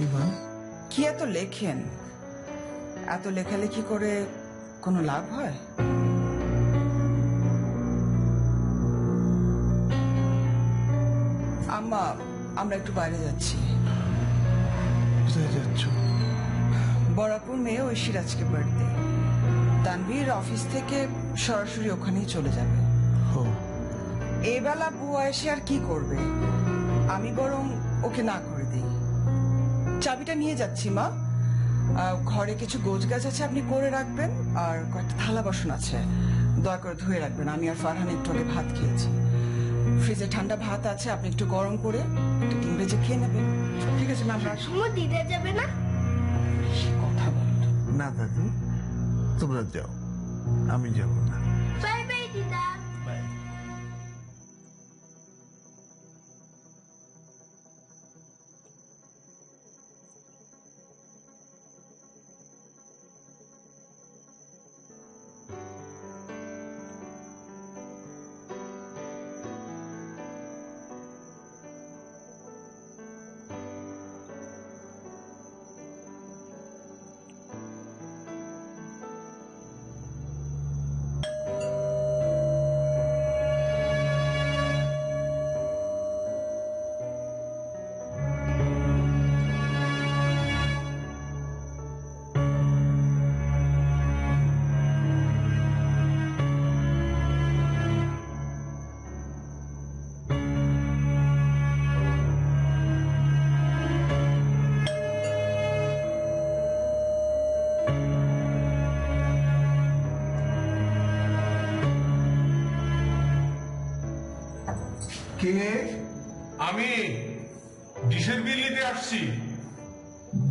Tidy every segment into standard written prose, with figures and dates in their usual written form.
কি মা? কি এত লেখেন? এত লেখালেখি করে কোনো লাভ হয়? আম্মা, আমরা একটু বাইরে যাচ্ছি। কোথায় যাচ্ছ? বরাপুর মেয়ে ঐশীর আজকে বার্থডে। তানভীর অফিস থেকে সরাসরি ওখানেই চলে যাবে। ও, এই বেলা বুয়া এসে আর কি করবে? আমি বরং ওকে না করে দিই। চাবিটা নিয়ে যাচ্ছি মা। ঘরে কিছু গোছগাছ আছে, আপনি করে রাখবেন। আর কয়েকটা থালা বাসন আছে, দয়া করে ধুয়ে রাখবেন। আমি আর ফারহান একটু আগে ভাত খেয়েছি। ফ্রিজে ঠান্ডা ভাত আছে, আপনি একটু গরম করে একটু ডিম ভেজে খেয়ে নেবেন। ঠিক আছে ম্যাম। সময় দিতে যাবে না? কথা বলতো না দাদু, তোমরা যাও, আমি যাব না। বাই বাই দিদা। কে? আমি ডিশের বিল নিতে আসছি।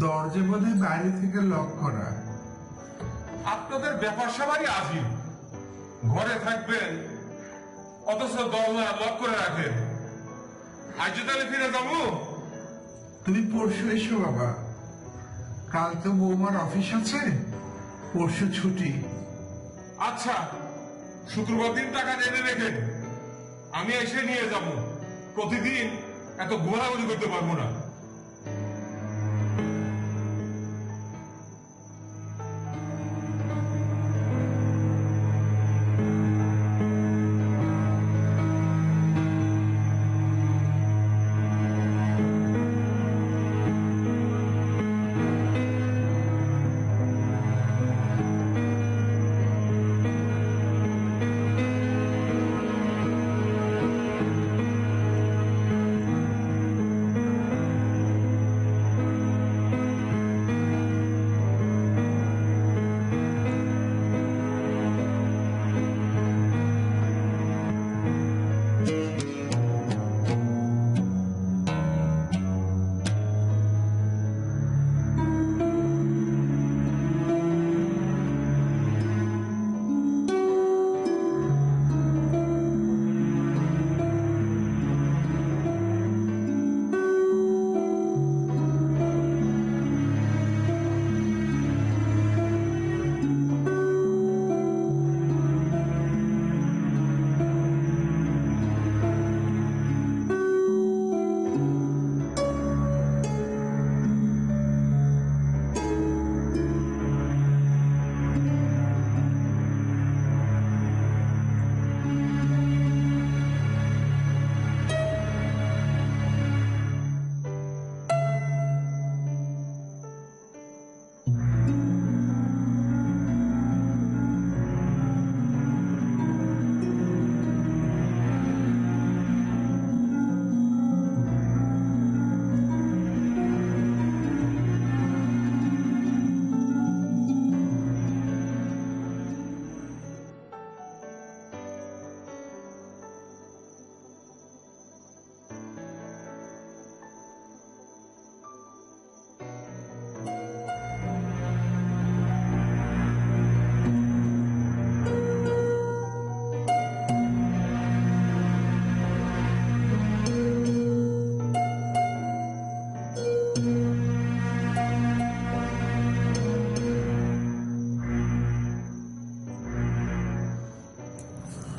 দরজা বোধহয় বাইরে থেকে লক করা। আপনাদের ব্যাপার সবারই আজিব। ঘরে থাকবেন অথচ দরজা লক করে রাখেন। আজ তাহলে ফিরে যাবো। তুমি পরশু এসো বাবা, কাল তো বৌমার অফিস আছে, পরশু ছুটি। আচ্ছা, শুক্রবার দিন টাকা এনে রেখেন, আমি এসে নিয়ে যাব। প্রতিদিন এত ঘোরাঘুরি করতে পারবো না।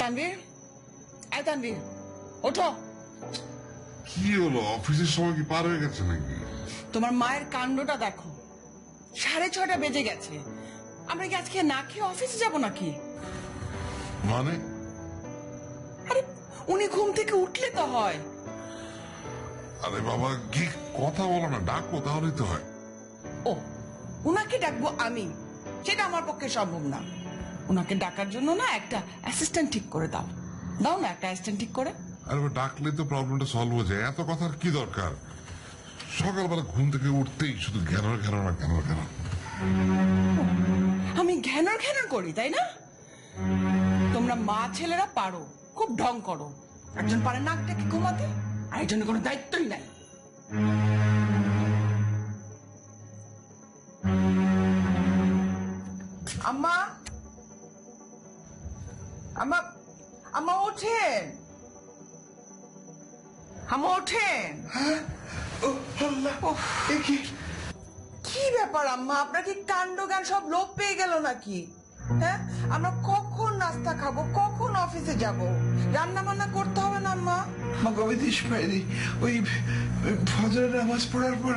তানভীর, আয় তানভীর, ওঠো। কি হলো, অফিসের সময় কি পার হয়ে গেছে নাকি? তোমার মায়ের কাণ্ডটা দেখো, 6:30 বেজে গেছে। আমরা কি আজকে না খেয়ে অফিসে যাব নাকি? মানে আরে উনি ঘুম থেকে উঠলে তো হয়। আরে বাবা, কি কথা বলো না, ডাকো তাহলেই তো হয়। ও, উনাকে ডাকবো আমি? সেটা আমার পক্ষে সম্ভব না। উনাকে ডাকার জন্য না একটা অ্যাসিস্ট্যান্ট ঠিক করে দাও। দাও না একটা অ্যাসিস্ট্যান্ট ঠিক করে। আরে বাবা, ডাকলে তো প্রবলেমটা সলভ হয়ে যায়, এত কথার কি দরকার? সকালবেলা ঘুম থেকে উঠতেই শুধু ঘ্যানর ঘ্যানর না ঘ্যানর ঘ্যানর। আমি ঘ্যানর ঘ্যানর করি, তাই না? তোমরা মা ছেলেরা পারো, খুব ঢং করো। একজন পারে নাকটাকে ঘুমাতে, আর একজনের কোনো দায়িত্বই নাই। আম্মা, আম্মা, আম্মা ওঠেন, আম্মা ওঠেন। কি ব্যাপার আম্মা, আপনার কি কাণ্ড জ্ঞান সব লোপ পেয়ে গেল নাকি? হ্যাঁ, আমরা কখন নাস্তা খাবো, কখন অফিসে যাব? রান্না বান্না করতে হবে না আম্মা? মা কবে দিস পাইনি, ওই ফজরের নামাজ পড়ার পর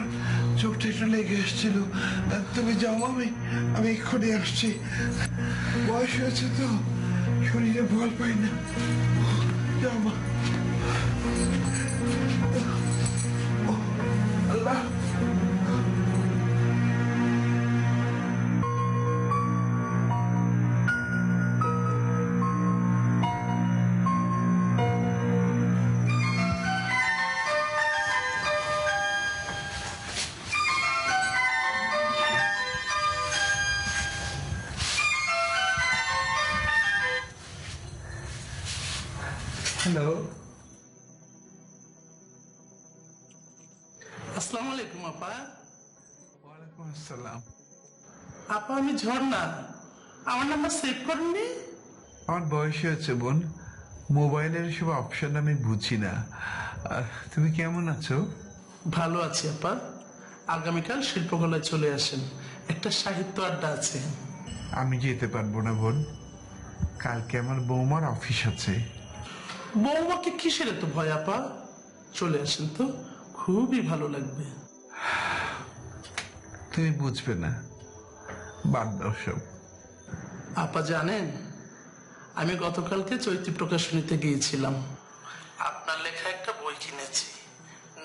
চোখটা একটু লেগে এসেছিল। তুমি যাও, আমি এক্ষুনি আসছি। বয়স হয়েছে তো, শরীরে বল পাই না। যাও মা। আল্লাহ। হ্যালো, আসসালামু আলাইকুম আপা। ওয়ালাইকুম আসসালাম। আপা আমি ঝর্ণা, আমার নাম্বার সেভ করেননি? আমার বয়স হয়েছে বোন, মোবাইলের সব অপশন আমি বুঝি না। তুমি কেমন আছো? ভালো আছি আপা। আগামীকাল শিল্পকলায় চলে আসেন, একটা সাহিত্য আড্ডা আছে। আমি যেতে পারবো না বোন, কালকে আমার বৌমার অফিস আছে। বৌমাকে কিসের এত ভয় আপা? চলে আসেন তো, খুবই ভালো লাগবে। তুমি বুঝবে না, বাদ দাও সব। আপা জানেন, আমি গতকালকে চৈত্রী প্রকাশনীতে গিয়েছিলাম। আপনার লেখা একটা বই কিনেছি,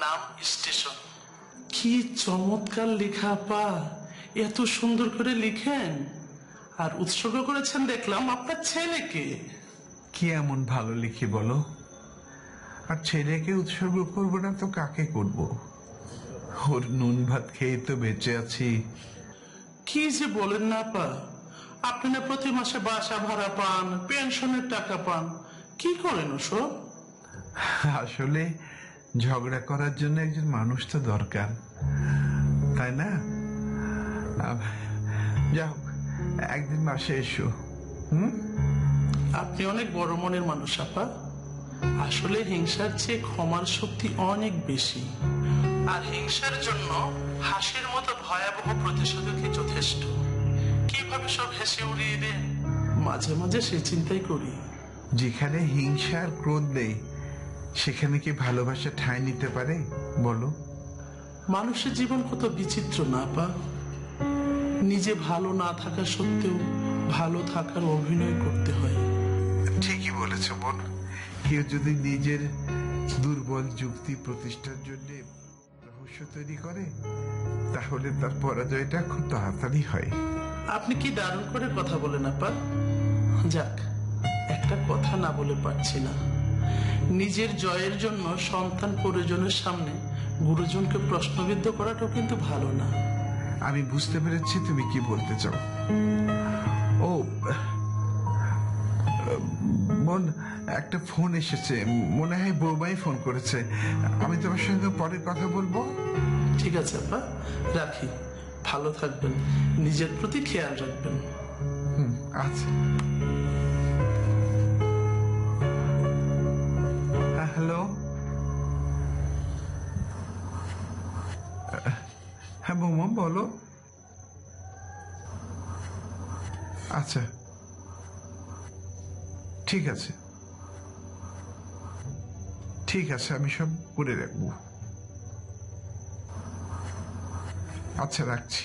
নাম স্টেশন। কি চমৎকার লেখা আপা, এত সুন্দর করে লিখেন। আর উৎসর্গ করেছেন দেখলাম আপনার ছেলেকে। কি এমন ভালো লিখি বলো? আর ছেলেকে উৎসর্গ করবো না তো কাকে করব? ওর নুন ভাত খেয়ে তো বেঁচে আছি। কি যে বলেন না আপা, আপনি না প্রতি মাসে বাসা ভাড়া পান, পেনশনের টাকা পান, কি করেন ওসব? আসলে ঝগড়া করার জন্য একজন মানুষ তো দরকার, তাই না? যাও, একদিন মাসে এসো। আপনি অনেক বড় মনের মানুষ আপা। আসলে হিংসার চেয়ে ক্ষমার শক্তি অনেক বেশি। আর হিংসার জন্য হাসির মতো ভয়াবহ প্রতিশোধকই যথেষ্ট। কিভাবে সব হেসে উড়িয়ে দেন, মাঝে মাঝে সে চিন্তাই করি। যেখানে হিংসা আর ক্রোধ নেই, সেখানে কি ভালোবাসা ঠাঁই নিতে পারে বলো? মানুষের জীবন কত বিচিত্র না আপা। নিজে ভালো না থাকা সত্ত্বেও ভালো থাকার অভিনয় করতে হয়। ঠিকই বলেছ বোন। কেউ যদি নিজের দুর্বল যুক্তি প্রতিষ্ঠার জন্য রহস্য তৈরি করে, তাহলে তার পরাজয়টা খুব তাড়াতাড়ি হয়। আপনি কি দারুণ করে কথা বলেন আপা। যাক, একটা কথা না বলে পারছি না। নিজের জয়ের জন্য সন্তান পরিজনের সামনে গুরুজনকে প্রশ্নবিদ্ধ করাটাও কিন্তু ভালো না। আমি বুঝতে পেরেছি তুমি কি বলতে চাও। ও বোন, একটা ফোন এসেছে, মনে হয় বৌমাই ফোন করেছে। আমি তোমার সঙ্গে পরে কথা বলবো। ঠিক আছে আপা, রাখি। ভালো থাকবেন, নিজের প্রতি খেয়াল রাখবেন। আচ্ছা। হ্যালো, হ্যাঁ বৌমা বলো। আচ্ছা, ঠিক আছে, ঠিক আছে, আমি সব করে রাখবো। আচ্ছা, রাখছি।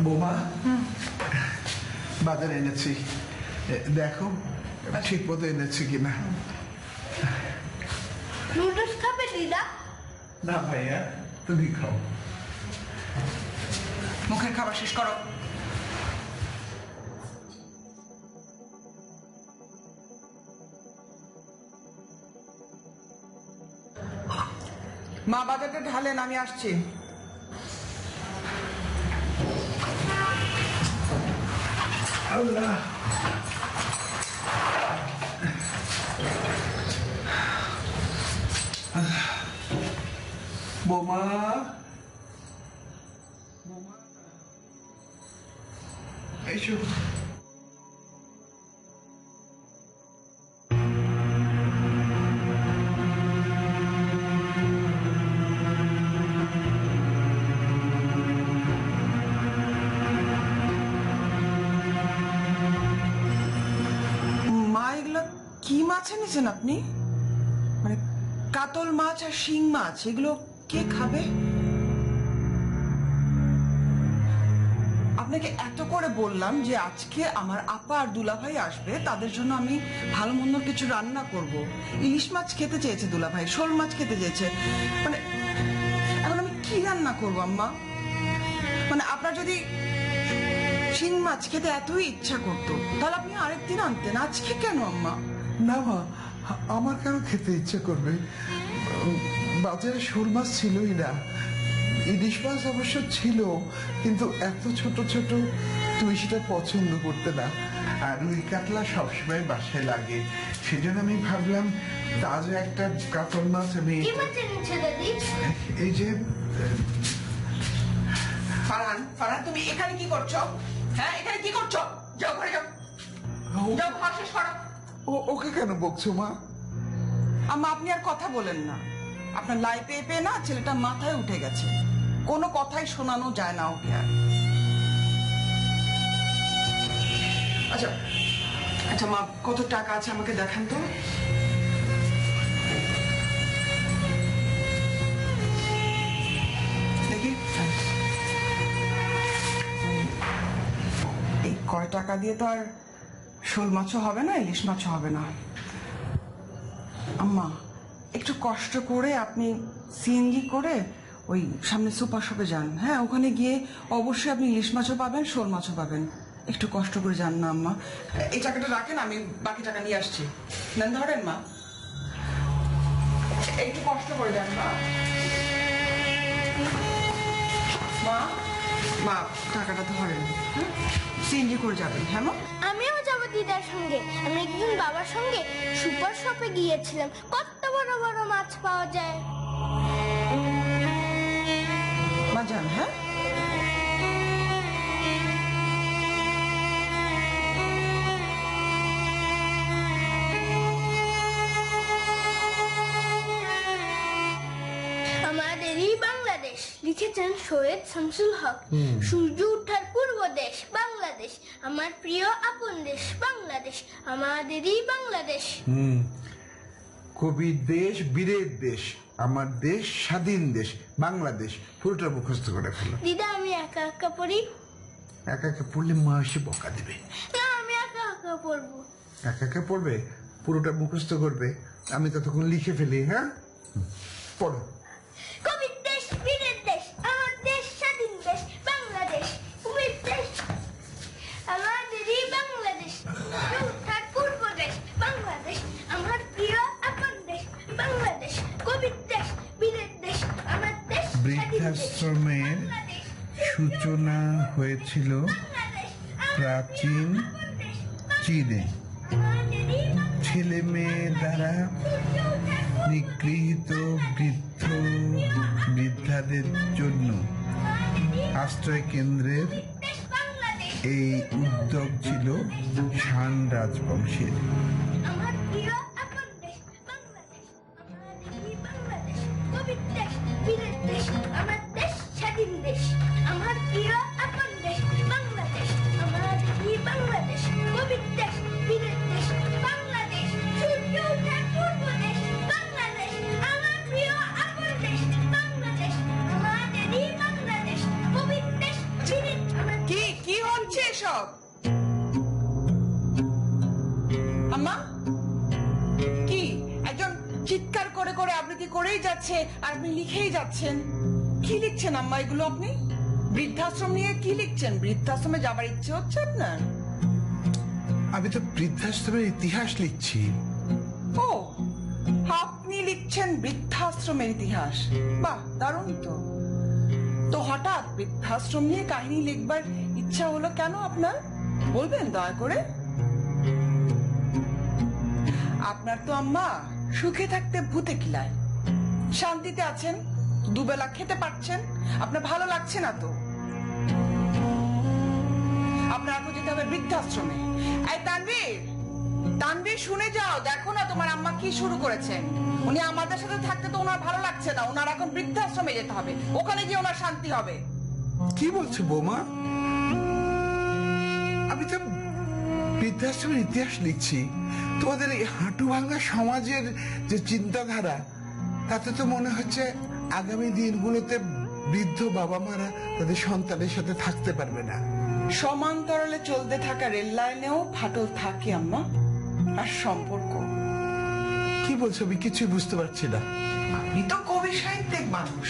বৌমা, বাজার এনেছি, দেখো ঠিক মতো এনেছি কিনা। নুডলস খাবে দিদা? না ভাইয়া, তুমি খাও। মুখের খাবার শেষ করো। মা, বাজারটা ঢালেন, আমি আসছি। আল্লাহ, বৌমা, এসো। মা, এগুলো কি মাছ এনেছেন আপনি? মানে কাতল মাছ আর শিং মাছ, এগুলো কে খাবে? আপনাকে এত করে বললাম যে আজকে আমার আপা আর দুলাভাই আসবে, তাদের জন্য আমি ভালো মন্দ কিছু রান্না করব। ইলিশ মাছ খেতে চেয়েছে দুলাভাই, শোল মাছ খেতে চেয়েছে, মানে এখন আমি কি রান্না করবো আম্মা? মানে আপনার যদি শিং মাছ খেতে এতই ইচ্ছা করতো তাহলে আপনি আরেকদিন আনতেন, আজকে কেন আম্মা? না মা, আমার কেন খেতে ইচ্ছে করবে? বাজারে শোল মাছ ছিলই না। ইলিশ মাছ অবশ্য ছিল, কিন্তু এত ছোট ছোট তুমি সেটা পছন্দ করতে না। আর রুই কাতলা সবসময় বাসায় লাগে, সেজন্য আমি ভাবলাম তাজা একটা কাতল মাছ আমি। কি মাছ এনেছে দাদি? এই যে ফারহান, ফারহান, তুমি এখানে কি করছো? হ্যাঁ, এখানে কি করছো? যাও ঘরে যাও, যাও, খাওয়া শেষ করো। ওকে কেন বকছো মা? আম্মা, আপনি আর কথা বলেন না। আপনার লাই পেয়ে পেয়ে না ছেলেটা মাথায় উঠে গেছে, কোনো কথাই শোনানো যায় না ওকে আর। আচ্ছা আচ্ছা মা, কত টাকা আছে আমাকে দেখান তো। দেখি, এই কয় টাকা দিয়ে তো আর শোল মাছও হবে না, ইলিশ মাছও হবে না। আম্মা, একটু কষ্ট করে আপনি সিএনজি করে ওই সামনে সুপার শপে যান। হ্যাঁ, ওখানে গিয়ে অবশ্যই আপনি ইলিশ মাছও পাবেন, শোল মাছও পাবেন। একটু কষ্ট করে যান না আম্মা। এই টাকাটা রাখেন, আমি বাকি টাকা নিয়ে আসছি। নেন, ধরেন মা, একটু কষ্ট করে যান মা। মা, মা, টাকাটা ধরেন, হ্যাঁ, সিএনজি করে যাবেন। হ্যাঁ মা, আমিও যাব দিদার সঙ্গে। আমি একদিন বাবার সঙ্গে সুপার শপে গিয়েছিলাম, কত বড় বড় মাছ পাওয়া যায়। মা যান। হ্যাঁ, আমাদেরই বাংলাদেশ, লিখেছেন সৈয়দ শামসুল হক। সূর্য ওঠার পূর্ব দেশ বাংলাদেশ, আমার প্রিয় আপন দেশ বাংলাদেশ, আমাদেরই বাংলাদেশ। কবির দেশ, বীরের দেশ, আমার দেশ, স্বাধীন দেশ বাংলাদেশ, পুরোটা মুখস্থ করে ফেলো। দিদা, আমি একা একা পড়ি। একা একা পড়লে মা এসে বকা দিবে। না, আমি একা একা পড়বো। একা একা পড়বে, পুরোটা মুখস্থ করবে, আমি ততক্ষণ লিখে ফেলি। হ্যাঁ, পড়ো। কবির দেশ, বীরের দেশ, আমার দেশ, স্বাধীন দেশ, বাংলাদেশ। কবির দেশ, আমাদেরই বাংলাদেশ, উঠার পূর্ব দেশ, বাংলাদেশ, আমার প্রিয় আপন দেশ, বাংলাদেশ। কবির দেশ, বীরের দেশ, আমার দেশ, স্বাধীন দেশ, বৃদ্ধাশ্রমের বাংলাদেশ। সূচনা হয়েছিল বাংলাদেশ, প্রাচীন আপন দেশ, চীনে। আমাদেরই বাংলাদেশ। ছেলে মেয়ে দ্বারা নিগৃহীত বৃদ্ধ বৃদ্ধাদের জন্য আশ্রয় কেন্দ্রের দেশ, বাংলাদেশ, এই উদ্যোগ ছিল শান রাজবংশের। আমার প্রিয় আপন দেশ, বাংলাদেশ, আমাদেরই বাংলাদেশ। কবির দেশ, বীরের দেশ, আমার দেশ, স্বাধীন দেশ, আমার প্রিয় আপন দেশ, বাংলাদেশ, আমাদেরই বাংলাদেশ। কবির দেশ, বীরের দেশ, বাংলাদেশ, সূর্য ওঠার পূর্ব দেশ, বাংলাদেশ, আমার প্রিয় আপন দেশ, বাংলাদেশ, আমাদেরই বাংলাদেশ। কবির দেশ, বীরের আমার কি কি হচ্ছে সব? আম্মা, কি একজন চিৎকার করে করে আবৃত্তি করেই যাচ্ছে আর আপনি লিখেই যাচ্ছেন? কি লিখছেন আম্মা এগুলো আপনি? বৃদ্ধাশ্রম নিয়ে কি লিখছেন? বৃদ্ধাশ্রমে যাবার ইচ্ছে হচ্ছে আপনার? আমি তো বৃদ্ধাশ্রমের ইতিহাস লিখছি। ও, আপনি লিখছেন বৃদ্ধাশ্রমের ইতিহাস? বাহ, দারুণ তো। তো হঠাৎ বৃদ্ধাশ্রম নিয়ে কাহিনী লিখবার ইচ্ছা হলো কেন আপনার? বলবেন দয়া করে। আপনার তো আম্মা সুখে থাকতে ভূতে কিলায়, শান্তিতে আছেন, দুবেলা খেতে পারছেন, আপনার ভালো লাগছে না তো? আপনার এখন যেতে হবে বৃদ্ধাশ্রমে। এই তানভীর, তানভীর শুনে যাও, দেখো না তোমার আম্মা কি শুরু করেছেন। উনি আমাদের সাথে থাকতে তো ওনার ভালো লাগছে না, ওনার এখন বৃদ্ধাশ্রমে যেতে হবে, ওখানে গিয়ে ওনার শান্তি হবে। কি বলছো বৌমা? আমি তো বৃদ্ধাশ্রমের ইতিহাস লিখছি। তোমাদের এই হাঁটু ভাঙা সমাজের যে চিন্তাধারা, তাতে তো মনে হচ্ছে আগামী দিনগুলোতে বৃদ্ধ বাবা মারা তাদের সন্তানের সাথে থাকতে পারবে না। সমান্তরালে চলতে থাকা রেল লাইনেও ফাটল থাকে আম্মা, আর সম্পর্ক। কি বলছো? আমি কিছুই বুঝতে পারছি না। আপনি তো কবি সাহিত্যিক মানুষ,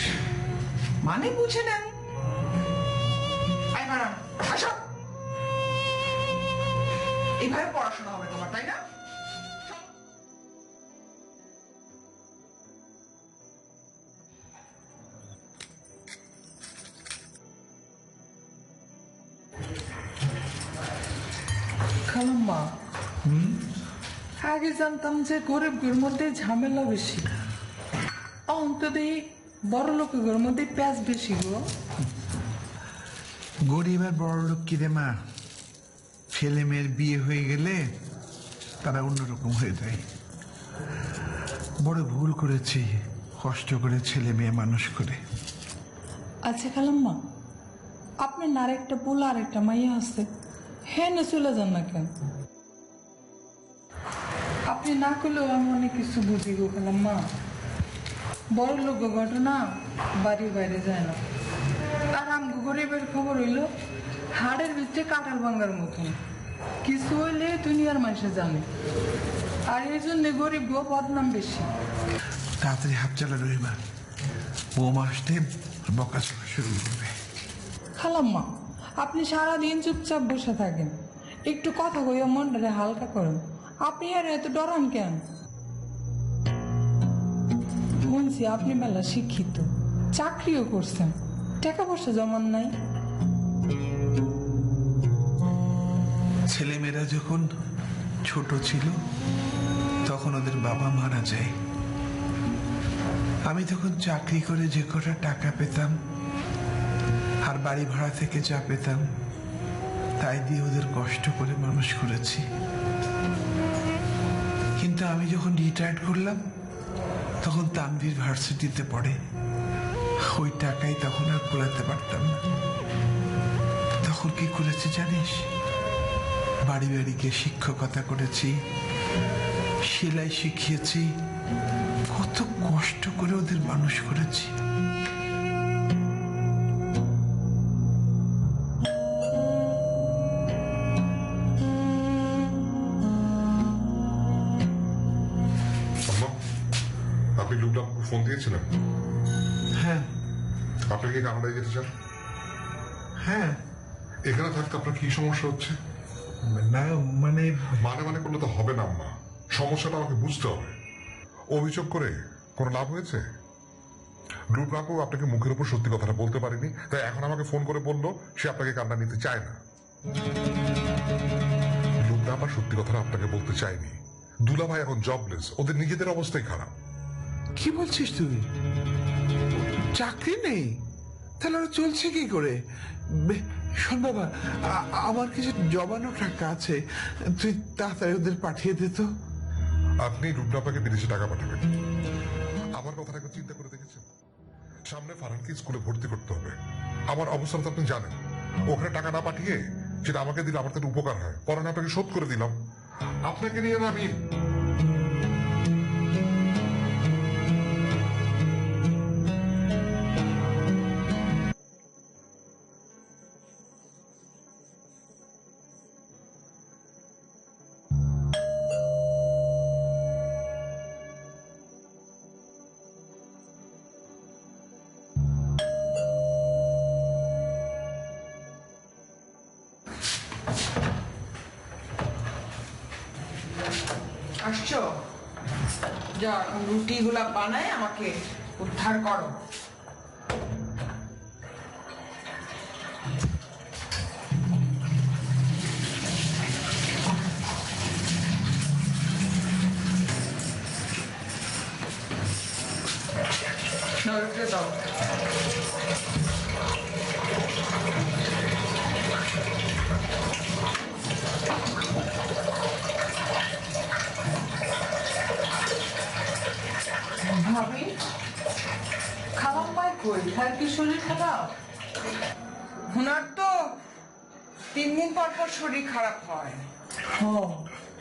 মানে বুঝে নেন। আয় ম্যাডাম, আসো। এইভাবে পড়াশোনা হবে তোমার, তাই না? খালাম্মা, আগে জানতাম যে গরিবদের মধ্যে ঝামেলা বেশি, অন্তত বড় লোকের মধ্যে প্যাঁচ বেশি গো। গরিব আর বড় লোক কি রে মা? ছেলে মেয়ের বিয়ে হয়ে গেলে তারা অন্যরকম হয়ে যায়। বড় ভুল করেছি কষ্ট করে ছেলে মেয়ে মানুষ করে। আচ্ছা খালাম্মা, আপনার আর একটা পোলা আর একটা মাইয়া আছে, হ্যাঁ না চলে যান না কেন? আপনি না করলেও আমি অনেক কিছু বুঝি গো খালাম্মা। বড় লোক ঘটনা বাড়ির বাইরে যায় না, আর আমগো গরিবের খবর হইল হাড়ের ভিতরে কাঁঠাল ভাঙার মতন, কিছু হইলে দুনিয়ার মানুষে জানে, আর এই জন্য গরিব গো বদনাম বেশি। তাড়াতাড়ি হাত চালা রইবা, বৌমা আসতে বকাচকা শুরু করবে। খালাম্মা, আপনি সারাদিন চুপচাপ বসে থাকেন, একটু কথা কইয়া মনটারে হালকা করেন। আপনি আর এত ডরান কেন? শুনছি আপনি মেলা শিক্ষিত, চাকরিও করছেন, টাকা পয়সা জমান নাই। ছেলেমেয়েরা যখন ছোট ছিল তখন ওদের বাবা মারা যায়। আমি তখন চাকরি করে যে কটা টাকা পেতাম আর বাড়ি ভাড়া থেকে যা পেতাম তাই দিয়ে ওদের কষ্ট করে মানুষ করেছি। কিন্তু আমি যখন রিটায়ার্ড করলাম তখন তানভীর ভার্সিটিতে পড়ে, ওই টাকাই তখন আর কুলাতে পারতাম না। তখন কি করেছি জানিস? বাড়ি বাড়ি গিয়ে শিক্ষকতা করেছি, সেলাই শিখিয়েছি, কত কষ্ট করে ওদের মানুষ করেছি। আম্মা, ফোন দিয়েছিলেন? হ্যাঁ আপনি কি কানাডায় যেতে চান? হ্যাঁ এখানে থাকতে আপনার কি সমস্যা হচ্ছে? না মানে মানে মানে করলে তো হবে না আম্মা, সমস্যাটা আমাকে বুঝতে হবে। অভিযোগ করে কোনো লাভ হয়েছে? রূপনাকু আপনাকে মুখের উপর সত্যি কথাটা বলতে পারেনি, তাই এখন আমাকে ফোন করে বললো সে আপনাকে কান্না নিতে চায় না। রূপনা আবার সত্যি কথাটা আপনাকে বলতে চায়নি। দুলা ভাই এখন জবলেস, ওদের নিজেদের অবস্থাই খারাপ। কি বলছিস তুই? চাকরি নেই? তাহলে ওরা চলছে কি করে? শোন বাবা, আমার কিছু জমানো টাকা আছে, তুই তাড়াতাড়ি ওদের পাঠিয়ে দে তো। আপনি রূপনাপাকে বিদেশে টাকা পাঠাবেন। আমার কথাটা একবার চিন্তা করে দেখেছেন? সামনে ফারহানকে স্কুলে ভর্তি করতে হবে। আমার অবস্থা তো আপনি জানেন। ওখানে টাকা না পাঠিয়ে সেটা আমাকে দিলে আমার তাহলে উপকার হয়। পরে না আপনাকে শোধ করে দিলাম, আপনাকে নিয়ে না আমি। আসছো? যা এখন রুটিগুলা বানায় আমাকে উদ্ধার করো। দাও। ভাবি, খালাম মাই কই? তার কি শরীর খারাপ? হুনার তো 3 দিন পর পর শরীর খারাপ হয়।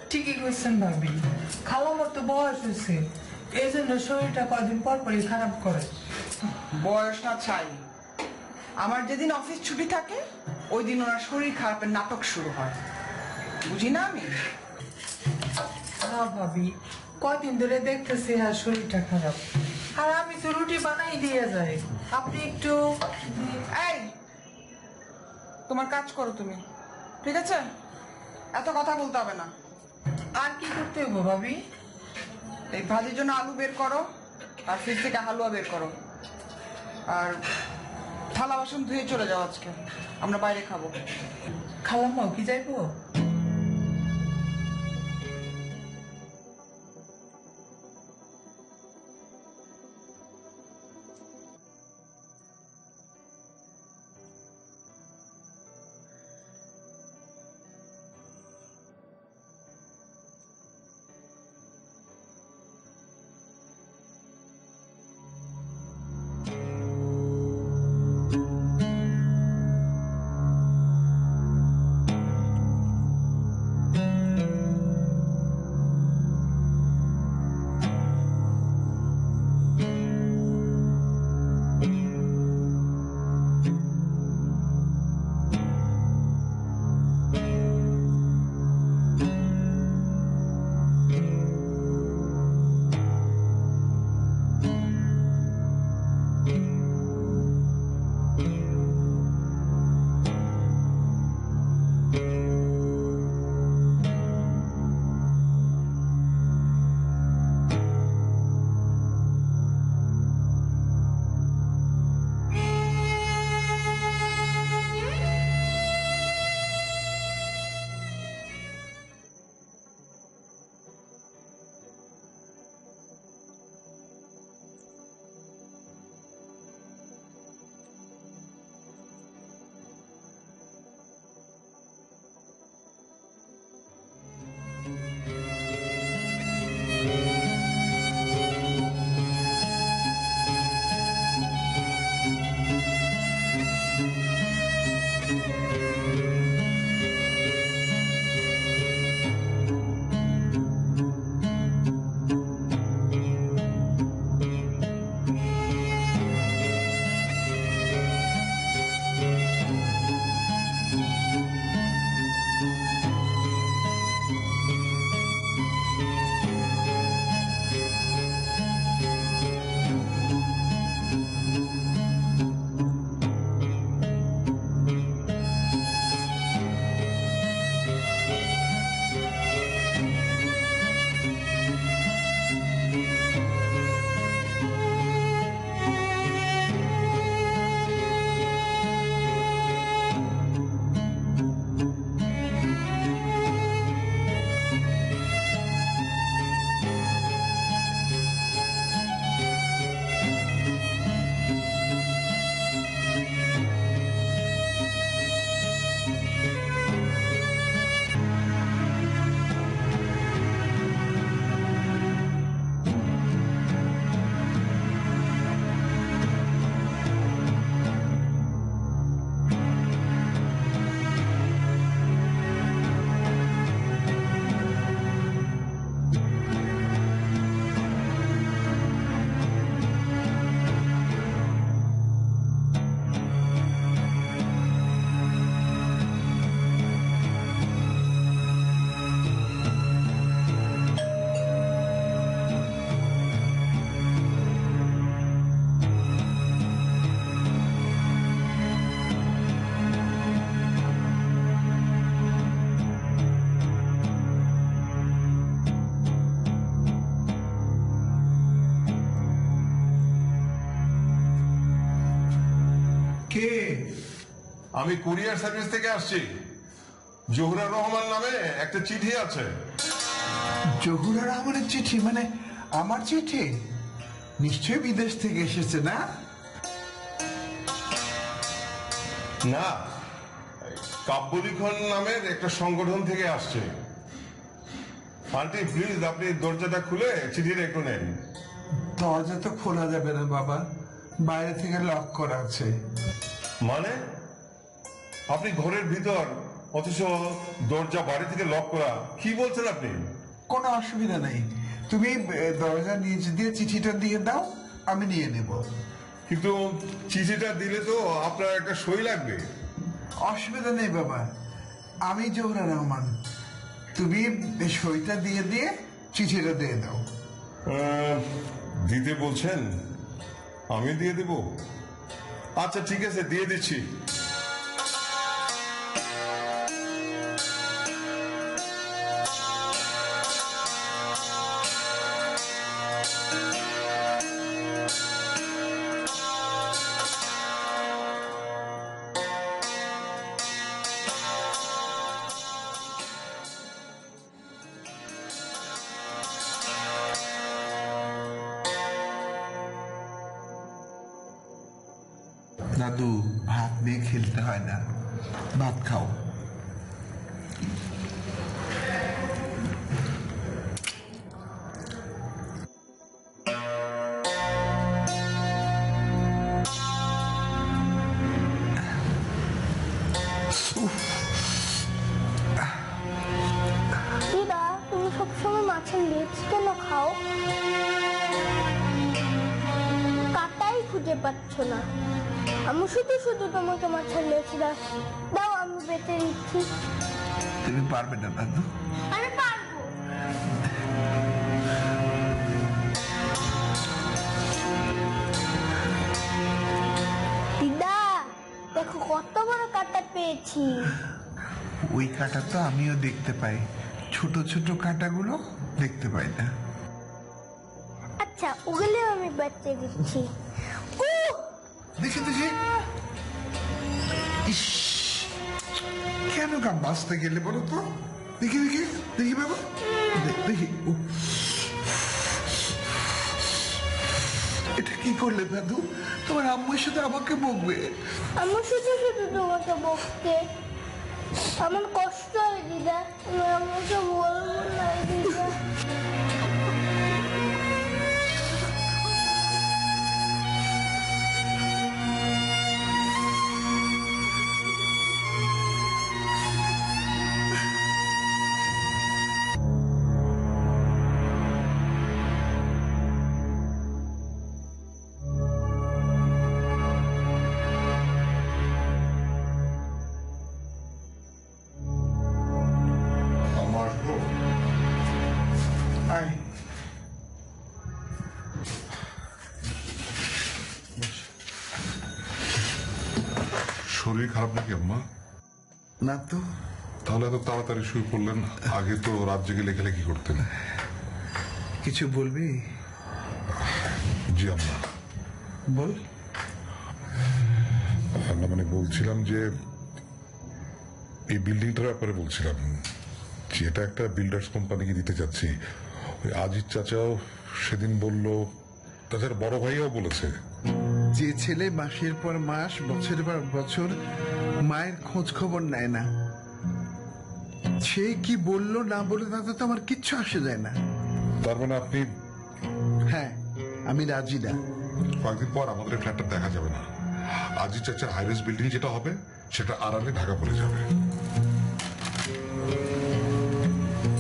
ঠিকই কইছেন ভাবি, খালামর তো বয়স হয়েছে, এই জন্য শরীরটা কদিন পর পরই খারাপ করে। বয়স না চাই, আমার যেদিন অফিস ছুটি থাকে ওই দিন ওনার শরীর খারাপের নাটক শুরু হয়, বুঝি না আমি? হ্যাঁ ভাবি, কদিন ধরে দেখতেছি আর শরীরটা খারাপ। আর আমি তো রুটি বানাই দিয়ে যাই, আপনি একটু। এই, তোমার কাজ করো তুমি, ঠিক আছে? এত কথা বলতে হবে না। আর কি করতে হবো ভাবি? এই ভাজির জন্য আলু বের করো, আর ফ্রিজ থেকে হালুয়া বের করো, আর থালা বাসন ধুয়ে চলে যাও, আজকে আমরা বাইরে খাবো। খালাম্মাও কি যাইবো? কে? আমি কুরিয়ার সার্ভিস থেকে আসছি। জহুরুর রহমান নামে একটা চিঠি আছে। জহুরুর রহমানের চিঠি? মানে আমার চিঠি? নিশ্চয়ই বিদেশ থেকে এসেছে, না? না, কাব্যলিখন নামের একটা সংগঠন থেকে আসছে। আন্টি প্লিজ আপনি দরজাটা খুলে চিঠিটা একটু নেন। দরজা তো খোলা যাবে না বাবা, বাইরে থেকে লক করা আছে। মানে আপনি ঘরের ভিতর, অথচ দরজা বাড়ি থেকে লক করা? কি বলছেন আপনি? কোনো অসুবিধা নেই, তুমি দরজা নিচ দিয়ে চিঠিটা দিয়ে দাও, আমি নিয়ে নেব। কিন্তু চিঠিটা দিলে তো আপনার একটা সই লাগবে। অসুবিধা নেই বাবা, আমি জহুরুর রহমান, তুমি সইটা দিয়ে দিয়ে চিঠিটা দিয়ে দাও। দিতে বলছেন? আমি দিয়ে দেব? আচ্ছা ঠিক আছে, দিয়ে দিচ্ছি। দাদু, ভাত নিয়ে খেলতে হয় না, ভাত খাও। দিদা, তুমি সবসময় মাছের লেজ কেন খাও? কাটাই খুঁজে পাচ্ছ না। আমি শুধু শুধু তোমাকে মাছের লেজ দাও, আমি বেঁচে দিচ্ছি। তুমি পারবে না দাদু? আমি পারবো। দিদা, দেখো কত বড় কাঁটা পেয়েছি। ওই কাঁটা তো আমিও দেখতে পাই, ছোট ছোট কাঁটাগুলো দেখতে পাই না। আচ্ছা, ওগুলো আমি বেঁচে দিচ্ছি। দেখি দেখি, ইস, কেন গান বাঁচতে গেলে বলো তো? দেখি দেখি দেখি বাবা, দেখি। এটা কি করলে দাদু? তোমার আম্মুর সাথে আমাকে বকবে। আমার শুধু শুধু তোমাকে বকতে আমার কষ্ট হয় দিদা, আমি আমাকে বলবো না দিদা। আয়, শরীর খারাপ নাকি আম্মা? না তো। তাহলে এত তাড়াতাড়ি শুয়ে পড়লেন, আগে তো রাত জেগে লেখালেখি করতেন। কিছু বলবি? জি আম্মা। বল। না মানে বলছিলাম যে এই বিল্ডিংটার ব্যাপারে বলছিলাম, যে এটা একটা বিল্ডার্স কোম্পানিকে দিতে যাচ্ছি। ওই আজিজ চাচাও সেদিন বলল, তাছাড়া বড় ভাইয়াও বলেছে। যে ছেলে মাসের পর মাস, বছরের পর বছর মায়ের খোঁজ খবর নেয় না, সে কি বললো না বলে তাতে তো আমার কিচ্ছু আসে যায় না। তার মানে আপনি? হ্যাঁ, আমি রাজি না। কয়েকদিন পর আমাদের এই ফ্ল্যাটটা দেখা যাবে না। আজিজ চাচার হাইরেস বিল্ডিং যেটা হবে সেটা আড়ালে ঢাকা পড়ে যাবে।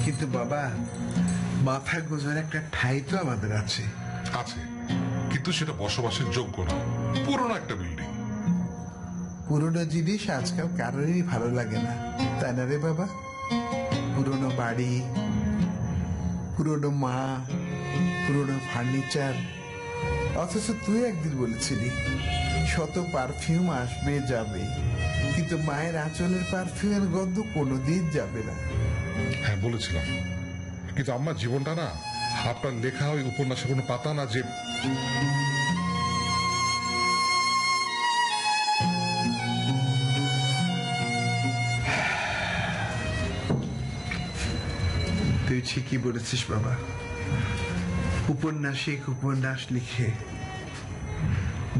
কিন্তু বাবা, মাথা গোজার একটা ঠাই তো আমাদের আছে। আছে, কিন্তু সেটা বসবাসের যোগ্য না, পুরনো একটা বিল্ডিং। পুরনো জিনিস আজকাল কারোরই ভালো লাগে না, তাই না রে বাবা? পুরনো বাড়ি, পুরনো মা, পুরনো ফার্নিচার। অথচ তুই একদিন বলেছিলি শত পারফিউম আসবে যাবে, কিন্তু মায়ের আঁচলের পারফিউমের গন্ধ কোনোদিন যাবে না। হ্যাঁ বলেছিলাম, কিন্তু আমার জীবনটা না আপনার লেখা ওই উপন্যাসের কোনো পাতা না যে তুই ঠিকই বলেছিস বাবা। উপন্যাসিক উপন্যাস লিখে,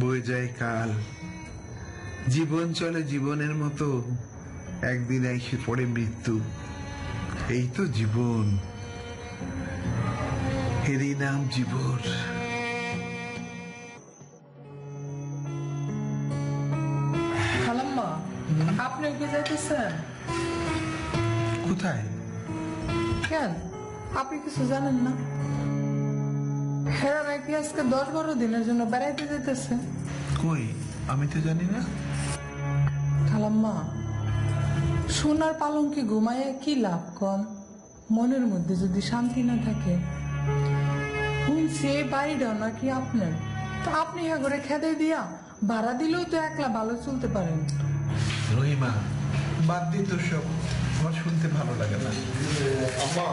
বয়ে যায় কাল, জীবন চলে জীবনের মতো, একদিন এসে পড়ে মৃত্যু। এই তো জীবন, এরই নাম জীবন। খালাম্মা, আপনি ওকে যাইতেছেন কোথায়? কেন? আপনি কিছু জানেন না? হেরা নাকি আজকে 10-12 দিনের জন্য বেড়াইতে যেতেছে। কই, আমি তো জানি না। খালাম্মা, সোনার পালঙ্কে ঘুমাইয়া কি লাভ কন? মনের মধ্যে যদি শান্তি না থাকে। শুনছি এই বাড়িটাও নাকি আপনার, তো আপনি হ্যাঁ করে খেদে দিয়া ভাড়া দিলেও তো একলা ভালো চলতে পারেন। রহিমা, বাদ দিই তো সব, আমার শুনতে ভালো লাগে না। আম্মা,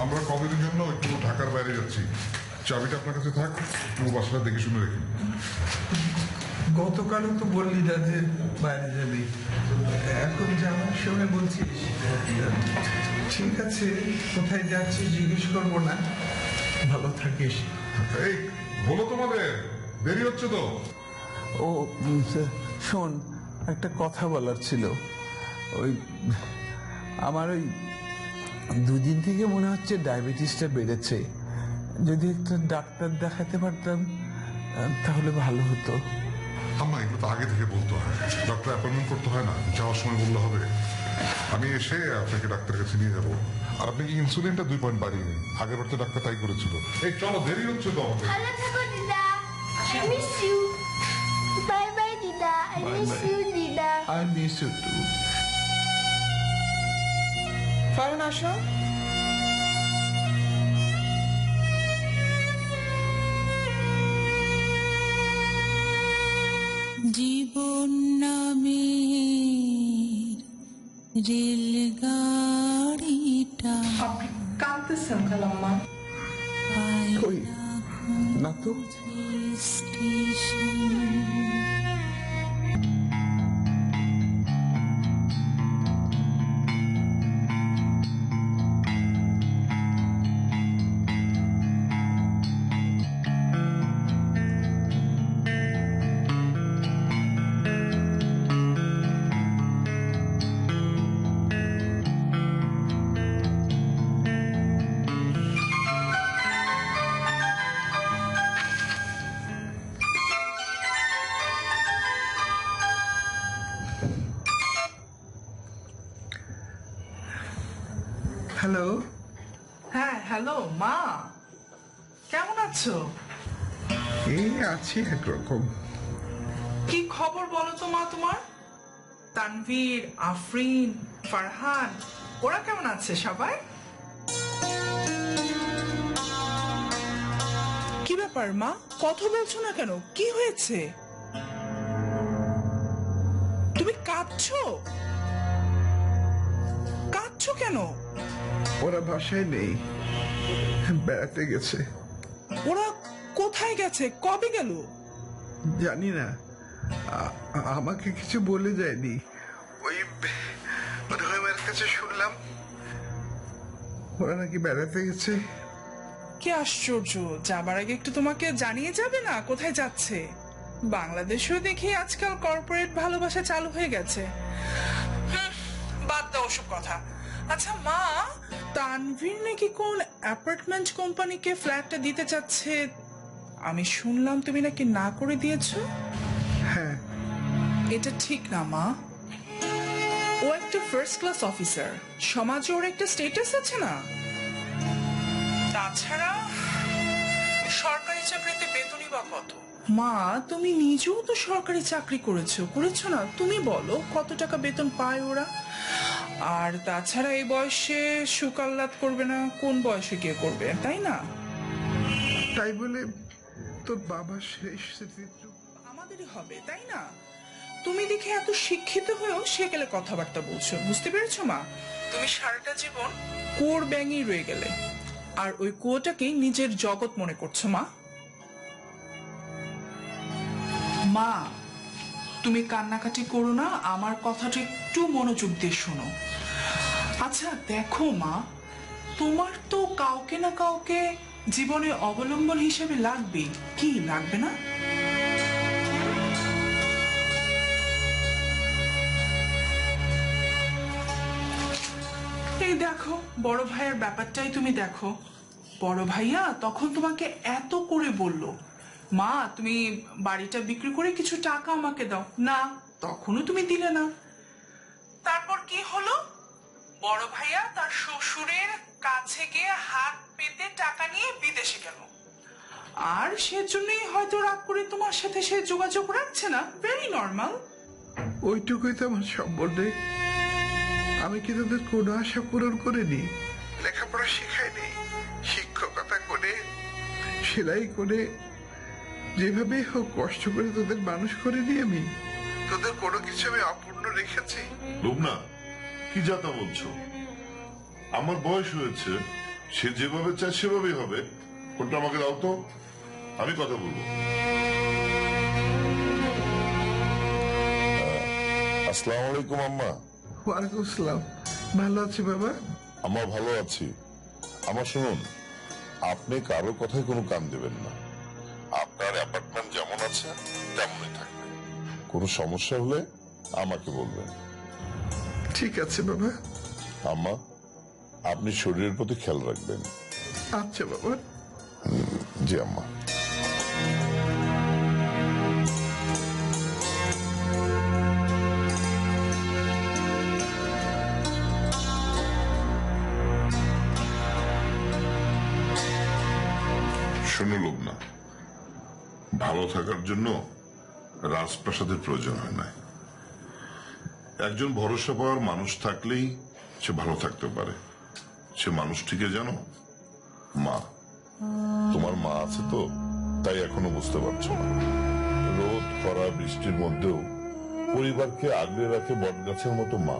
আমরা কদিনের জন্য একটু ঢাকার বাইরে যাচ্ছি। চাবিটা আপনার কাছে থাক, পুরো বাসাটা দেখে শুনে রেখে। গতকালও তো বললি না যে বাইরে যাবি, এখন যাওয়ার সময় বলছিস। ঠিক আছে, কোথায় যাচ্ছিস জিজ্ঞেস করবো না, ভালো থাকিস। এই বলো, তোমাদের দেরি হচ্ছে তো। ও শোন, একটা কথা বলার ছিল। ওই আমার ওই দুদিন থেকে মনে হচ্ছে ডায়াবেটিসটা বেড়েছে। যদি একটা ডাক্তার দেখাতে পারতাম তাহলে ভালো হতো। আম্মা, এগুলো তো আগে থেকে বলতে হয়, ডক্টর অ্যাপয়েন্টমেন্ট করতে হয় না, যাওয়ার সময় বললে হবে। আমি এসে আপনাকে ডাক্তারের কাছে নিয়ে যাবো। আর আপনি কি ইনসুলিনটা 2 পয়েন্ট বাড়িয়ে নিন, আগের বার তো ডাক্তার তাই করেছিল। এই চলো, দেরি হচ্ছে তো আমাদের। ভালো থাকো দিদা, I miss you. Bye bye দিদা, I miss you দিদা। I miss you too. Farhan আসো। জীবন নামের রেলগাড়িটা আপনি কাঁদতেছেন খালাম্মা? কই না তো। Station hello. হ্যাঁ, হ্যালো মা, কেমন আছো? এই আছি একরকম। কি খবর বলো তো মা তোমার? তানভীর, আফরিন, ফারহান, ওরা কেমন আছে সবাই? কি ব্যাপার মা, কথা বলছো না কেন? কি হয়েছে? তুমি কাঁদছো? কাঁদছো কেন? ওরা বাসায় নেই, বেড়াতে গেছে। ওরা কোথায় গেছে? কবে গেল? জানি না, আমাকে কিছু বলে যায়নি। ওই রহিমার কাছে শুনলাম ওরা নাকি বেড়াতে গেছে। কি আশ্চর্য, যাবার আগে একটু তোমাকে জানিয়ে যাবে না কোথায় যাচ্ছে? বাংলাদেশেও দেখি আজকাল কর্পোরেট ভালোবাসা চালু হয়ে গেছে। বাদ দাও ওসব কথা। আচ্ছা মা, তানভীর নাকি কোন অ্যাপার্টমেন্ট কোম্পানিকে ফ্ল্যাটটা দিতে চাচ্ছে, আমি শুনলাম তুমি নাকি না করে দিয়েছো। হ্যাঁ, এটা ঠিক না মা। ও একটা ফার্স্ট ক্লাস অফিসার, সমাজে ওর একটা স্ট্যাটাস আছে না? তাছাড়া সরকারি চাকরিতে বেতনই বা কত? মা, তুমি নিজেও তো সরকারি চাকরি করেছো না? তুমি বলো কত টাকা বেতন পায় ওরা? আর তাছাড়া এই বয়সে সুকাল্লাদ করবে না, কোন বয়সে কে করবে, তাই না? তাই বলে তোর বাবা শেষ স্মৃতির আমাদেরই হবে, তাই না? তুমি দেখে এত শিক্ষিত হয়েও সেকেলে কথাবার্তা বলছো, বুঝতে পেরেছো মা? তুমি সারাটা জীবন কুয়োর ব্যাঙই রয়ে গেলে, আর ওই কুয়োটাকেই নিজের জগৎ মনে করছো। মা, মা তুমি কান্নাকাটি করো না, আমার কথাটা একটু মনোযোগ দিয়ে শোনো। আচ্ছা দেখো মা, তোমার তো কাউকে না কাউকে জীবনে অবলম্বন হিসেবে লাগবে, কি লাগবে না? এই দেখো বড় ভাইয়ের ব্যাপারটাই তুমি দেখো। বড় ভাইয়া তখন তোমাকে এত করে বলল, মা তুমি বাড়িটা বিক্রি করে কিছু টাকা আমাকে দাও, না তখনও তুমি দিলে না। তারপর কি হলো, বড় ভাইয়া তার শ্বশুরের কাছে গিয়ে হাত পেতে টাকা নিয়ে বিদেশে গেল, আর সেজন্যই হয়তো রাগ করে তোমার সাথে সে যোগাযোগ রাখছে না। Very normal. ওইটুকুই তো আমার সম্বন্ধে। আমি কি তোদের কোনো আশা পূরণ করিনি? লেখাপড়া শেখাইনি, শিক্ষকতা করে সেলাই করে যেভাবে হোক কষ্ট করে তোদের মানুষ করিনি আমি। তোদের কোনো কিছু আমি অপূর্ণ রেখেছি? লুবনা, কি যাতা বলছো? আমার বয়স হয়েছে, সে যেভাবে চায় সেভাবেই হবে। ফোনটা আমাকে দাও তো, আমি কথা বলবো। আসসালামু আলাইকুম আম্মা। ওয়ালাইকুম আসসালাম। ভালো আছি বাবা? আমার ভালো আছি। আমার শুনুন, আপনি কারো কথায় কোনো কান দেবেন না। আপনার অ্যাপার্টমেন্ট যেমন আছে তেমনই থাকবে। কোনো সমস্যা হলে আমাকে বলবেন। ঠিক আছে বাবা। আম্মা, আপনি শরীরের প্রতি খেয়াল রাখবেন। আচ্ছা বাবা। জি আম্মা। শোনো লোকনা, ভালো থাকার জন্য রাজপ্রাসাদের প্রয়োজন হয় না। একজন ভরসা পাওয়ার মানুষ থাকলেই সে ভালো থাকতে পারে। সে মানুষটিকে জানো? মা। তোমার মা আছে তো, তাই এখনো বুঝতে পারছো না। রোদ খরা বৃষ্টির মধ্যেও পরিবারকে আগলে রাখে বটগাছের মতো মা।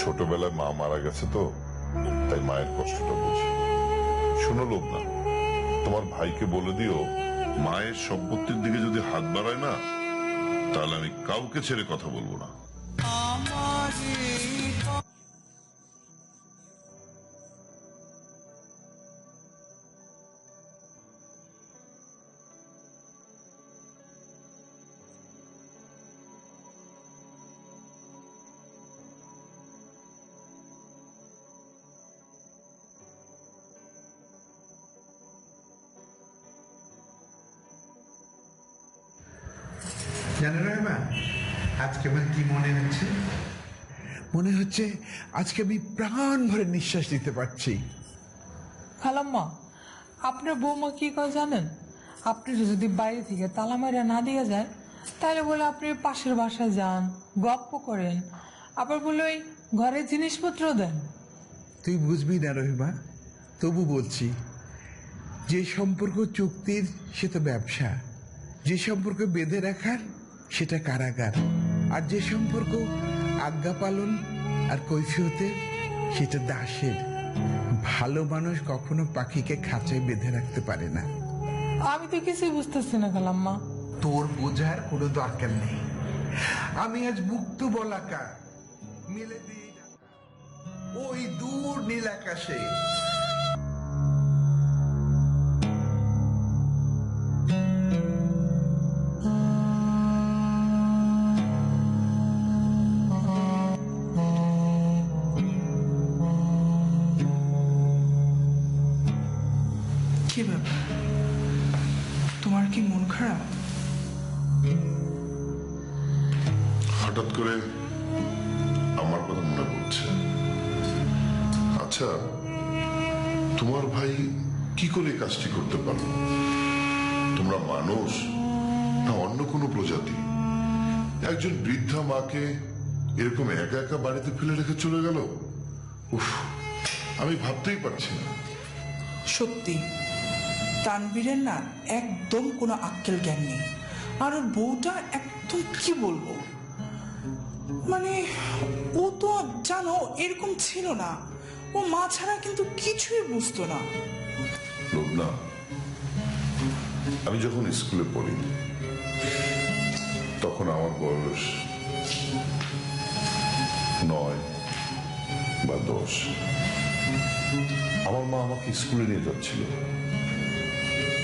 ছোটবেলায় মা মারা গেছে তো, তাই মায়ের কষ্টটা বুঝি। শোনো লোকনা, তোমার ভাইকে বলে দিও, মায়ের সম্পত্তির দিকে যদি হাত বাড়ায় না, তাহলে আমি কাউকে ছেড়ে কথা বলবো না। জানো রহিমা, আজকে আমার কি মনে হচ্ছে? মনে হচ্ছে আজকে আমি প্রাণ ভরে নিঃশ্বাস নিতে পারছি। খালাম্মা, আপনার বৌমা কি কয় জানেন? আপনি যদি বাইরে থেকে তালা মারা না দিয়ে যায়, তাহলে বলে আপনি পাশের বাসায় যান, গপ্প করেন, আবার বলে ওই ঘরের জিনিসপত্র দেন। তুই বুঝবি না রহিমা, তবু বলছি, যে সম্পর্ক চুক্তির সে তো ব্যবসা, যে সম্পর্ক বেঁধে রাখার সেটা কারাগার, আর যে সম্পর্ক আজ্ঞা পালন আর কৈফিয়তের সেটা দাসের। ভালো মানুষ কখনো পাখিকে খাঁচায় বেঁধে রাখতে পারে না। আমি তো কিছুই বুঝতেছি না খালাম্মা। তোর বোঝার কোনো দরকার নেই। আমি আজ মুক্ত বলাকা মিলে দিই ওই দূর নীল আকাশে। কি ব্যাপার, তোমার কি মন খারাপ? হঠাৎ করে আমার কথা মনে পড়ছে। আচ্ছা, তোমার ভাই কি করে কাজটি করতে পারলো? তোমরা মানুষ না অন্য কোনো প্রজাতি? একজন বৃদ্ধা মাকে এরকম একা একা বাড়িতে ফেলে রেখে চলে গেল। উফ, আমি ভাবতেই পারছি না। সত্যি তানবীরের না একদম কোনো আক্কেল জ্ঞান নেই। আর ওর বউটা একদম কি বলবো, মানে ও তো জানো এরকম ছিল না। ও মা ছাড়া কিন্তু কিছুই বুঝতো না। লোকনা, আমি যখন স্কুলে পড়ি তখন আমার বয়স 9 বা 10। আমার মা আমাকে স্কুলে নিয়ে যাচ্ছিল,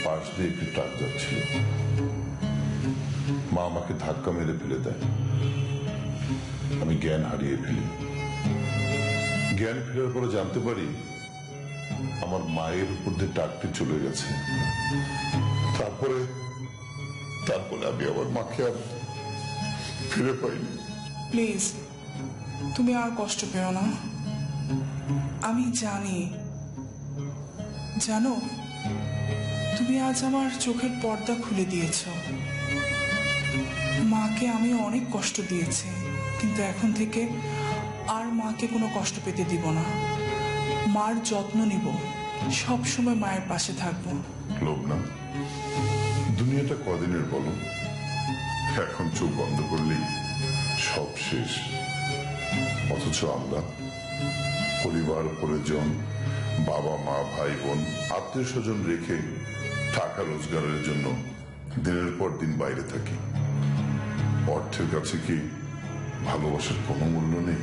পাশ দিয়ে একটি ট্রাক যাচ্ছিল। মা আমাকে ধাক্কা মেরে ফেলে দেয়, আমি জ্ঞান হারিয়ে ফেলি। জ্ঞান ফেরার পরে জানতে পারি আমার মায়ের উপর দিয়ে ট্রাকটি চলে গেছে। তারপরে আমি আমার মাকে আর ফিরে পাইনি। প্লিজ, তুমি আর কষ্ট পেও না। আমি জানো তুমি আজ আমার চোখের পর্দা খুলে দিয়েছ। মাকে আমি অনেক কষ্ট দিয়েছি, কিন্তু এখন থেকে আর মাকে কোনো কষ্ট পেতে দিব না। মার যত্ন নিব, সব সময় মায়ের পাশে থাকবো। লোভনা, দুনিয়াটা কদিনের বলো? এখন চোখ বন্ধ করলেই সব শেষ। অথচ আমরা পরিবার পরিজন, বাবা মা ভাই বোন আত্মীয় স্বজন রেখে টাকা রোজগারের জন্য দিনের পর দিন বাইরে থাকি। অর্থের কাছে কি ভালোবাসার কোনো মূল্য নেই?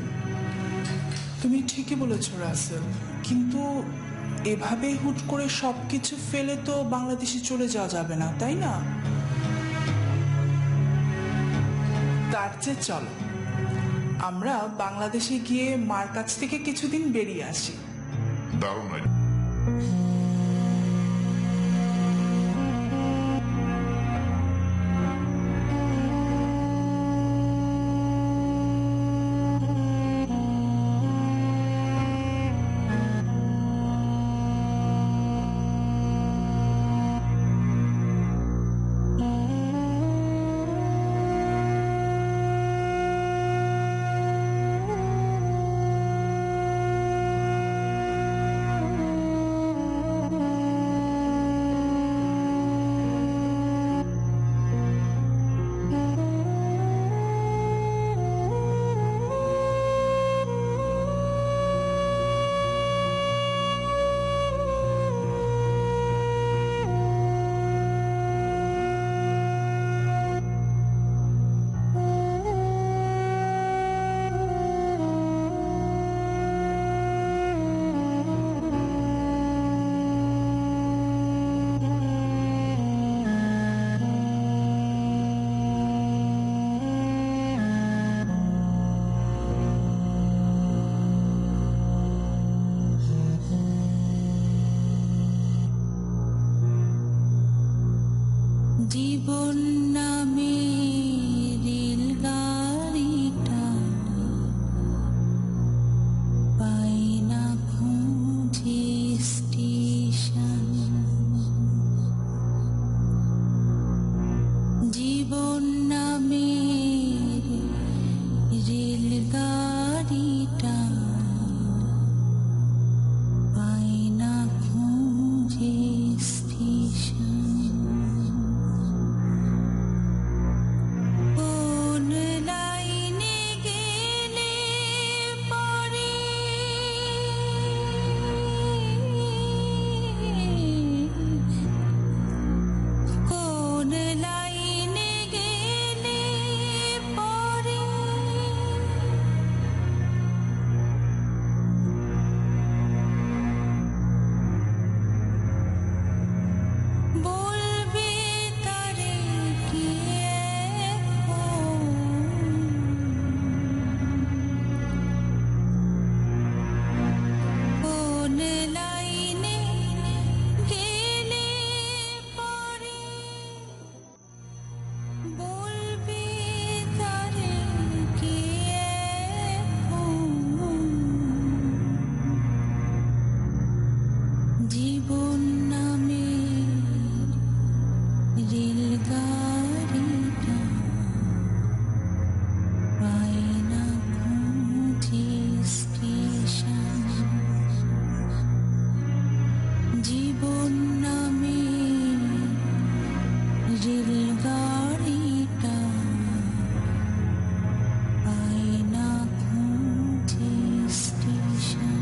তুমি ঠিকই বলেছ রাসেল, কিন্তু এভাবে হুট করে সবকিছু ফেলে তো বাংলাদেশে চলে যাওয়া যাবে না, তাই না? তার চেয়ে চলো আমরা বাংলাদেশে গিয়ে মার কাছ থেকে কিছুদিন বেরিয়ে আসি। দারুণ নয়? জীবন নামে রেলগাড়িটা পাই না খুঁজে স্টেশন। জীবন নামে রেলগাড়িটা পাই না খুঁজে স্টেশন। জীবন নামে রেলগাড়িটা পাই না খুঁজে স্টেশন। জীবন নামে রেলগাড়িটা পাই না খুঁজে স্টেশন।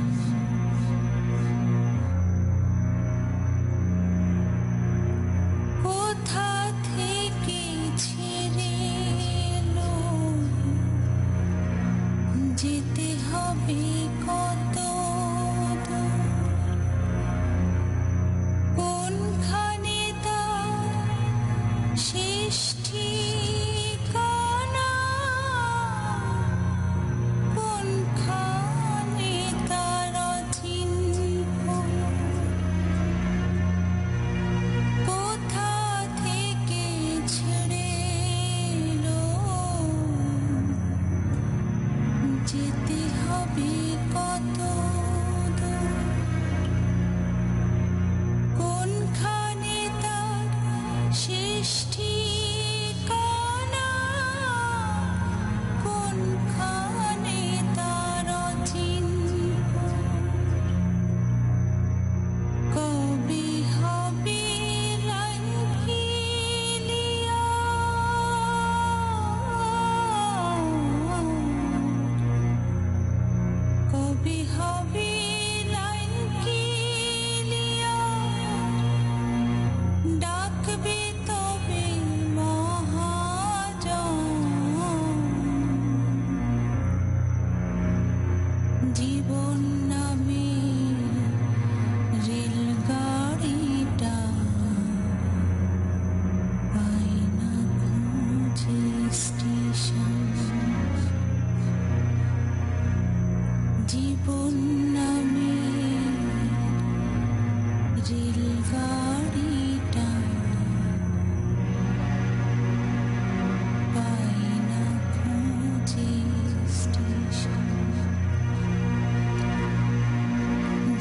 কোথা থেকে ছেড়ে এলো, যেতে হবে কত দূর। কত দূর, কোনখানে তার শেষ ঠিকানা, কোনখানে তার অচিন্ত, কবে হবে রাঙ্গিলিয়া, কবে হবে রাঙ্গিলিয়া, ডাকবে তবে মহাজন, জীবন নামে রেলগাড়িটা পাই না খুঁজে স্টেশন, জীবন নামে রেলগাড়িটা পাই না খুঁজে স্টেশন,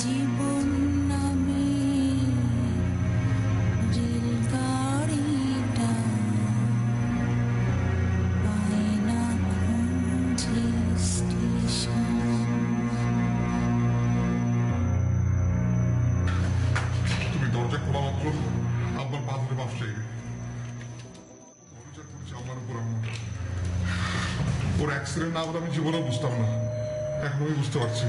জীবন নামে রেলগাড়িটা পাই না খুঁজে স্টেশন। তুমি দরজা খোলা মাত্র আমার পা ধরে বাস চাইবে, অবিচার করছে আমার উপর আমার। ওর অ্যাক্সিডেন্ট না হলে আমি জীবনেও বুঝতাম না, এখন আমি বুঝতে পারছি।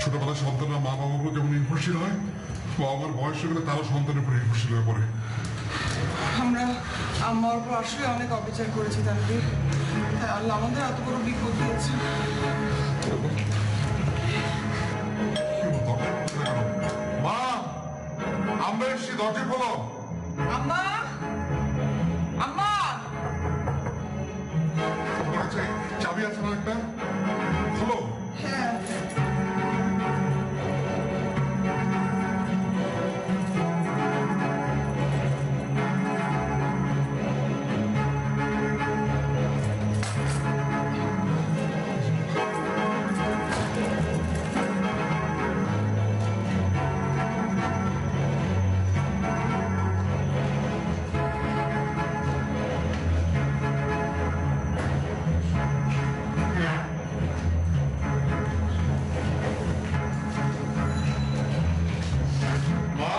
ছোটবেলায় সন্তানরা মা বাবার উপর যেমন নির্ভরশীল হয়, বাবা মার বয়স হয়ে গেলে তারও সন্তানের উপর নির্ভরশীল হয়ে পড়ে। আমরা আমার উপর আসলে অনেক অবিচার করেছি তানভীর, তাই আল্লাহ আমাদের এত বড় বিপদ দিয়েছে। মা, আমরা এসছি, দরজা খোলো। আম্মা, আম্মা, তোমার কাছে চাবি আছে না একটা? খোলো। হ্যাঁ মা,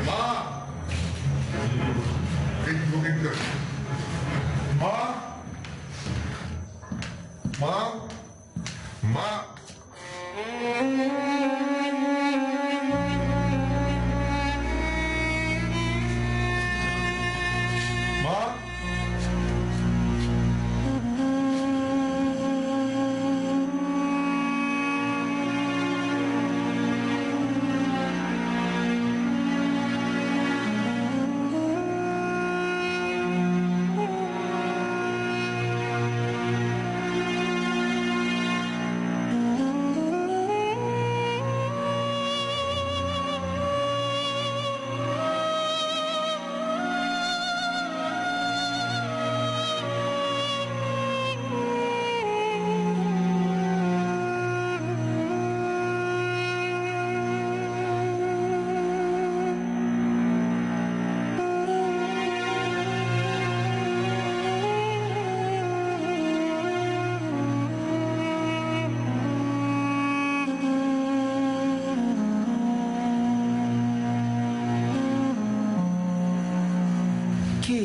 মা, এই বুকিং করে। মা, মা, মা, মা, কে?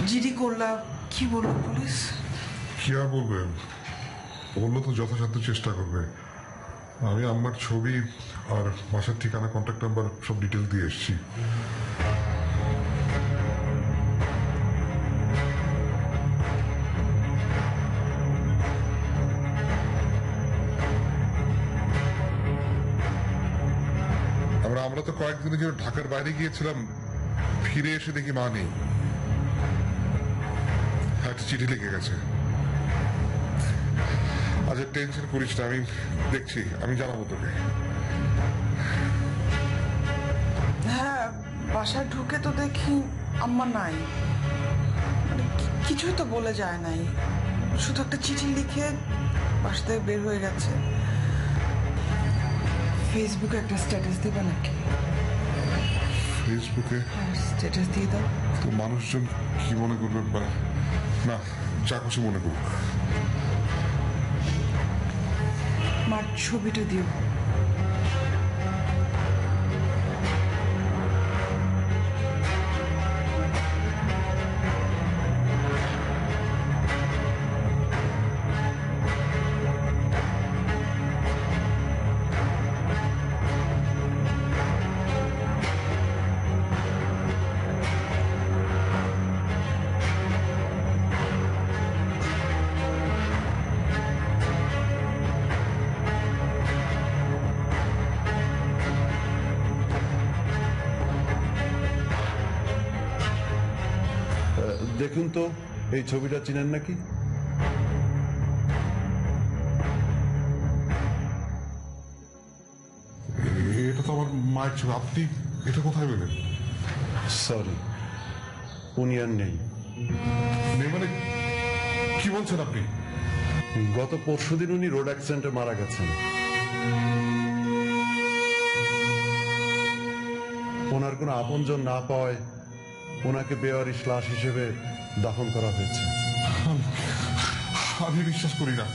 জিডি করলা, কি বললো পুলিশ? কি আর বলবেন, বললো তো যথাসাধ্য চেষ্টা করবে। আমি আমার ছবি আর বাসার ঠিকানা, কন্ট্যাক্ট নাম্বার সব ডিটেল দিয়ে এসেছি। কয়েকদিনের জন্য ঢাকার বাইরে গিয়েছিলাম, ফিরে এসে দেখি মা নেই। একটা চিঠি লিখে গেছে। আজ টেনশন করিস না, আমি দেখছি, আমি জানাবো তোকে। হ্যাঁ, বাসায় ঢুকে তো দেখি আম্মা নাই, মানে কিছুই তো বলে যায় নাই, শুধু একটা চিঠি লিখে বাসা থেকে বের হয়ে গেছে। ফেসবুকে একটা স্ট্যাটাস দিবা নাকি? ফেসবুকে স্ট্যাটাস দিয়ে দাও তো মানুষজন কি মনে করবে? না, যা কিছু মনে করুক। মার ছবিটা দিও। দেখুন তো, এই ছবিটা চিনেন নাকি? এটা তো আমার মায়ের ছবি। আপনি এটা কোথায় পেলেন? সরি, উনি আর নেই। নেই মানে কি বলছেন আপনি? গত পরশুদিন উনি রোড অ্যাক্সিডেন্টে মারা গেছেন। ওনার কোনো আপনজন না পাওয়ায় ওনাকে বেওয়ারিশ লাশ হিসেবে দাফন করা হয়েছে। আমি বিশ্বাস করি না,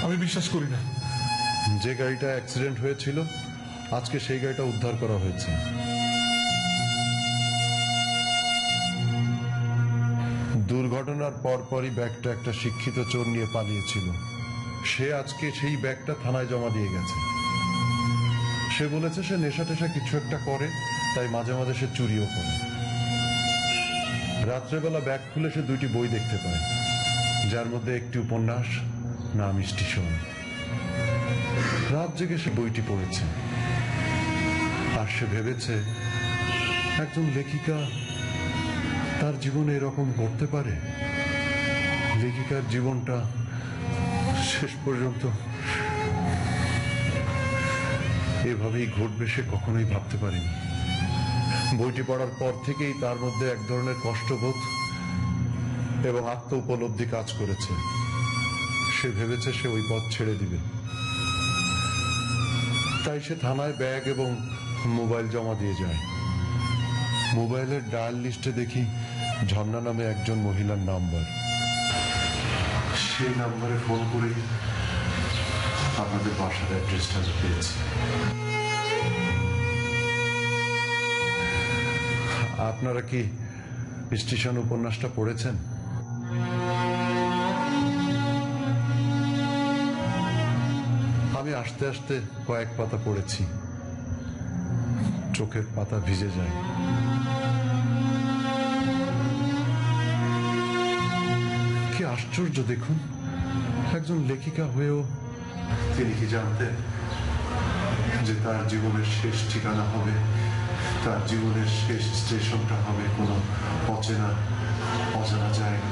আমি বিশ্বাস করি না। যে গাড়িটা অ্যাক্সিডেন্ট হয়েছিল আজকে সেই গাড়িটা উদ্ধার করা হয়েছে। দুর্ঘটনার পরপরই ব্যাগটা একটা শিক্ষিত চোর নিয়ে পালিয়েছিল। সে আজকে সেই ব্যাগটা থানায় জমা দিয়ে গেছে। সে বলেছে সে নেশা টেশা কিছু একটা করে, তাই মাঝে মাঝে সে চুরিও করে। রাত্রেবেলা ব্যাগ খুলে সে দুইটি বই দেখতে পায়, যার মধ্যে একটি উপন্যাস, নাম স্টেশন। রাত জেগে সে বইটি পড়েছে, আর সে ভেবেছে একজন লেখিকা তার জীবনে এরকম করতে পারে। লেখিকার জীবনটা শেষ পর্যন্ত এভাবেই ঘটবে সে কখনোই ভাবতে পারেনি। বইটি পড়ার পর থেকেই তার মধ্যে এক ধরনের কষ্টবোধ এবং আত্ম উপলব্ধি কাজ করেছে। সে ভেবেছে সে ওই পথ ছেড়ে দিবে, তাই সে থানায় ব্যাগ এবং মোবাইল জমা দিয়ে যায়। মোবাইলের ডায়াল লিস্টে দেখি ঝর্ণা নামে একজন মহিলার নাম্বার। সেই নাম্বারে ফোন করে আপনাদের বাসার অ্যাড্রেসটা পেয়েছি। আপনারা কি স্টেশন উপন্যাসটা পড়েছেন? আমি আস্তে আস্তে কয়েক পাতা পড়েছি, চোখের পাতা ভিজে যায়। কি আশ্চর্য দেখুন, একজন লেখিকা হয়েও তিনি কি জানতেন যে তার জীবনের শেষ ঠিকানা হবে, তার জীবনের শেষ স্টেশনটা হবে কোনো অজানা জায়গা।